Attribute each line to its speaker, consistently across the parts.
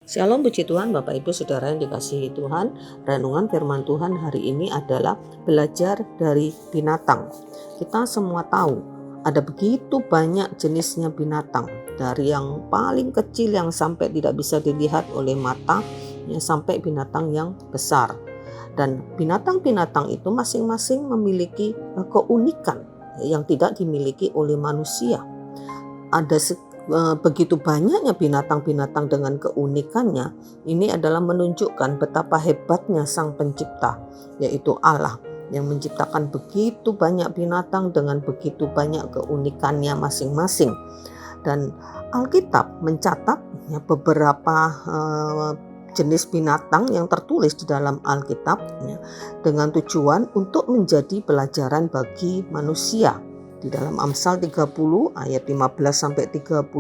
Speaker 1: Shalom puji Tuhan Bapak Ibu Saudara yang dikasihi Tuhan. Renungan firman Tuhan hari ini adalah belajar dari binatang. Kita semua tahu ada begitu banyak jenisnya binatang, dari yang paling kecil yang sampai tidak bisa dilihat oleh mata sampai binatang yang besar. Dan binatang-binatang itu masing-masing memiliki keunikan yang tidak dimiliki oleh manusia. Ada begitu banyaknya binatang-binatang dengan keunikannya. Ini adalah menunjukkan betapa hebatnya Sang Pencipta, yaitu Allah, yang menciptakan begitu banyak binatang dengan begitu banyak keunikannya masing-masing. Dan Alkitab mencatat beberapa jenis binatang yang tertulis di dalam Alkitab dengan tujuan untuk menjadi pelajaran bagi manusia. Di dalam Amsal 30 ayat 15 sampai 31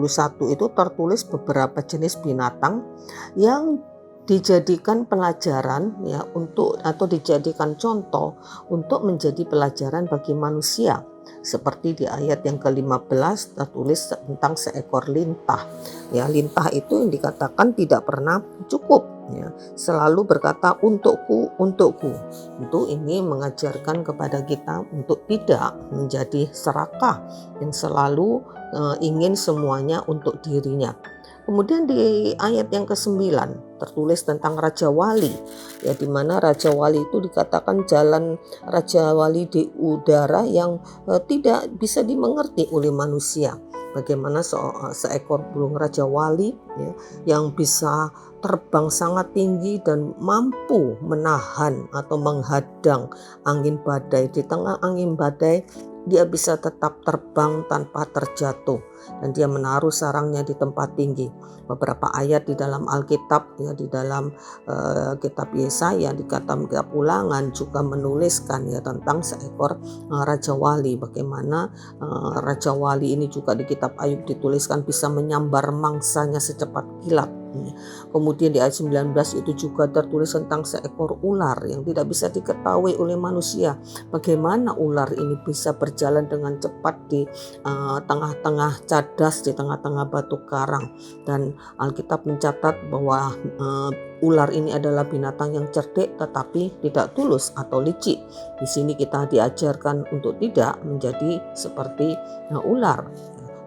Speaker 1: itu tertulis beberapa jenis binatang yang dijadikan pelajaran untuk atau dijadikan contoh untuk menjadi pelajaran bagi manusia. Seperti di ayat yang ke-15 tertulis tentang seekor lintah. Lintah itu yang dikatakan tidak pernah cukup. Selalu berkata untukku, untukku. Itu ini mengajarkan kepada kita untuk tidak menjadi serakah yang selalu ingin semuanya untuk dirinya. Kemudian di ayat yang ke-9 tertulis tentang Raja Wali, di mana Raja Wali itu dikatakan jalan Raja Wali di udara yang tidak bisa dimengerti oleh manusia. Bagaimana seekor burung Raja Wali yang bisa terbang sangat tinggi dan mampu menahan atau menghadang angin badai. Di tengah angin badai dia bisa tetap terbang tanpa terjatuh, dan dia menaruh sarangnya di tempat tinggi. Beberapa ayat di dalam Alkitab, di dalam kitab Yesaya, di kitab Ulangan juga menuliskan tentang seekor Raja Wali. Bagaimana Raja Wali ini juga di kitab Ayub dituliskan bisa menyambar mangsanya secepat kilat. Kemudian di ayat 19 itu juga tertulis tentang seekor ular yang tidak bisa diketahui oleh manusia. Bagaimana ular ini bisa berjalan dengan cepat di tengah-tengah cadas, di tengah-tengah batu karang. Dan Alkitab mencatat bahwa ular ini adalah binatang yang cerdik tetapi tidak tulus atau licik. Di sini kita diajarkan untuk tidak menjadi seperti ular.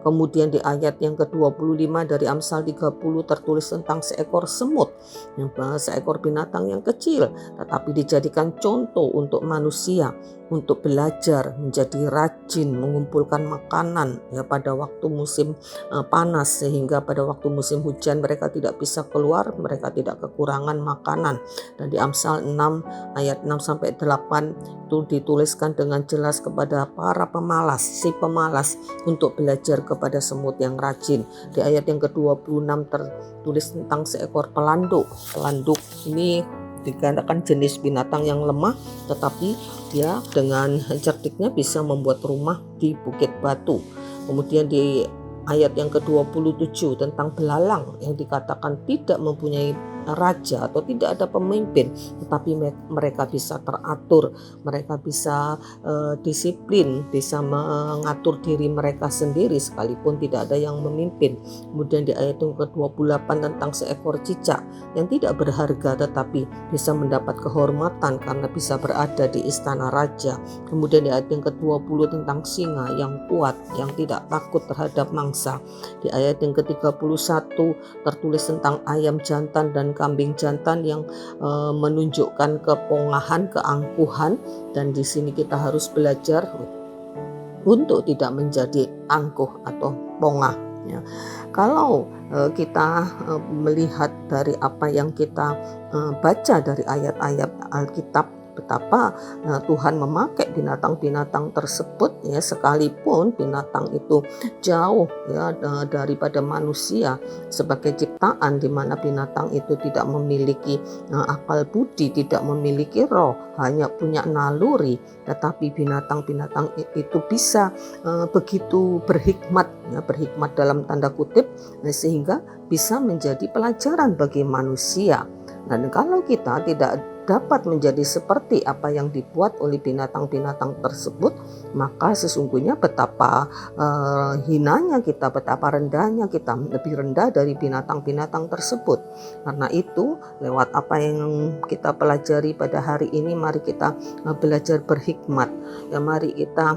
Speaker 1: Kemudian di ayat yang ke-25 dari Amsal 30 tertulis tentang seekor semut, seekor binatang yang kecil tetapi dijadikan contoh untuk manusia, untuk belajar menjadi rajin mengumpulkan makanan pada waktu musim panas, sehingga pada waktu musim hujan mereka tidak bisa keluar, mereka tidak kekurangan makanan. Dan di Amsal 6 ayat 6 sampai 8 itu dituliskan dengan jelas kepada para pemalas, si pemalas untuk belajar kepada semut yang rajin. Di ayat yang ke-26 tertulis tentang seekor pelanduk. Pelanduk ini dikatakan jenis binatang yang lemah, tetapi dia dengan cerdiknya bisa membuat rumah di bukit batu. Kemudian di ayat yang ke-27 tentang belalang yang dikatakan tidak mempunyai raja atau tidak ada pemimpin, tetapi mereka bisa teratur, mereka bisa disiplin, bisa mengatur diri mereka sendiri sekalipun tidak ada yang memimpin. Kemudian di ayat yang ke-28 tentang seekor cicak yang tidak berharga tetapi bisa mendapat kehormatan karena bisa berada di istana raja. Kemudian di ayat yang ke-20 tentang singa yang kuat, yang tidak takut terhadap mangsa. Di ayat yang ke-31 tertulis tentang ayam jantan dan kambing jantan yang menunjukkan kepongahan, keangkuhan, dan di sini kita harus belajar untuk tidak menjadi angkuh atau pongah. Kalau kita melihat dari apa yang kita baca dari ayat-ayat Alkitab, betapa Tuhan memakai binatang-binatang tersebut sekalipun binatang itu jauh daripada manusia sebagai ciptaan, di mana binatang itu tidak memiliki akal budi, tidak memiliki roh, hanya punya naluri, tetapi binatang-binatang itu bisa begitu berhikmat, berhikmat dalam tanda kutip, sehingga bisa menjadi pelajaran bagi manusia. Dan kalau kita tidak dapat menjadi seperti apa yang dibuat oleh binatang-binatang tersebut, maka sesungguhnya betapa hinanya kita, betapa rendahnya kita, lebih rendah dari binatang-binatang tersebut. Karena itu, lewat apa yang kita pelajari pada hari ini, mari kita belajar berhikmat. Ya, mari kita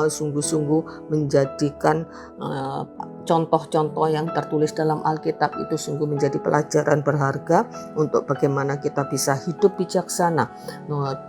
Speaker 1: sungguh-sungguh menjadikan contoh-contoh yang tertulis dalam Alkitab itu sungguh menjadi pelajaran berharga untuk bagaimana kita bisa hidup bijaksana.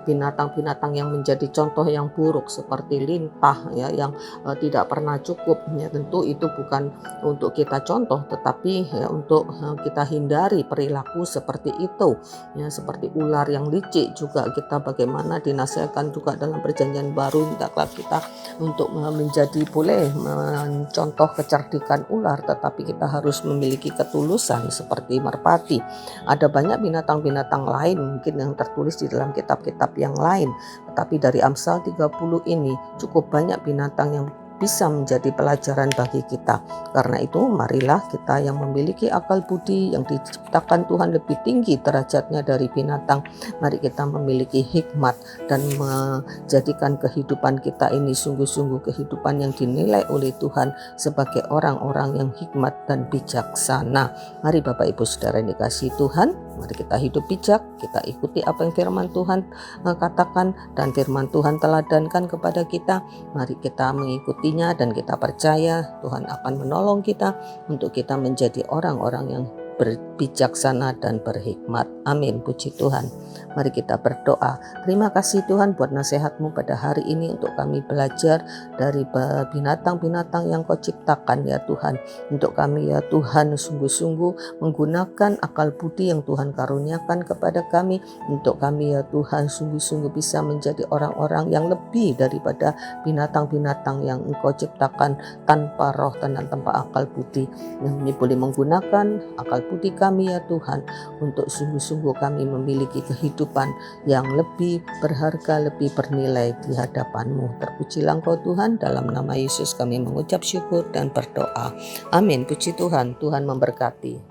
Speaker 1: Binatang-binatang yang menjadi contoh yang buruk seperti lintah ya, yang tidak pernah cukup ya, tentu itu bukan untuk kita contoh, tetapi ya, untuk kita hindari perilaku seperti itu ya. Seperti ular yang licik juga kita bagaimana dinasihatkan juga dalam perjanjian baru, hendaklah kita untuk menjadi boleh mencontoh kecerdikan ular, tetapi kita harus memiliki ketulusan seperti merpati. Ada banyak binatang-binatang lain mungkin yang tertulis di dalam kitab-kitab yang lain, tetapi dari Amsal 30 ini cukup banyak binatang yang bisa menjadi pelajaran bagi kita. Karena itu marilah kita yang memiliki akal budi yang diciptakan Tuhan lebih tinggi derajatnya dari binatang, mari kita memiliki hikmat dan menjadikan kehidupan kita ini sungguh-sungguh kehidupan yang dinilai oleh Tuhan sebagai orang-orang yang hikmat dan bijaksana. Mari Bapak Ibu Saudara yang dikasihi Tuhan, mari kita hidup bijak, kita ikuti apa yang firman Tuhan katakan dan firman Tuhan teladankan kepada kita. Mari kita mengikuti dan kita percaya Tuhan akan menolong kita untuk kita menjadi orang-orang yang berbijaksana dan berhikmat. Amin. Puji Tuhan. Mari kita berdoa. Terima kasih Tuhan buat nasihat-Mu pada hari ini untuk kami belajar dari binatang-binatang yang Kau ciptakan ya Tuhan. Untuk kami ya Tuhan sungguh-sungguh menggunakan akal budi yang Tuhan karuniakan kepada kami. Untuk kami ya Tuhan sungguh-sungguh bisa menjadi orang-orang yang lebih daripada binatang-binatang yang Engkau ciptakan tanpa roh dan tanpa akal budi. Kami boleh menggunakan akal budi kami ya Tuhan untuk sungguh-sungguh kami memiliki kehidupan yang lebih berharga, lebih bernilai di hadapan-Mu. Terpujilah Engkau Tuhan, dalam nama Yesus kami mengucap syukur dan berdoa. Amin. Puji Tuhan, Tuhan memberkati.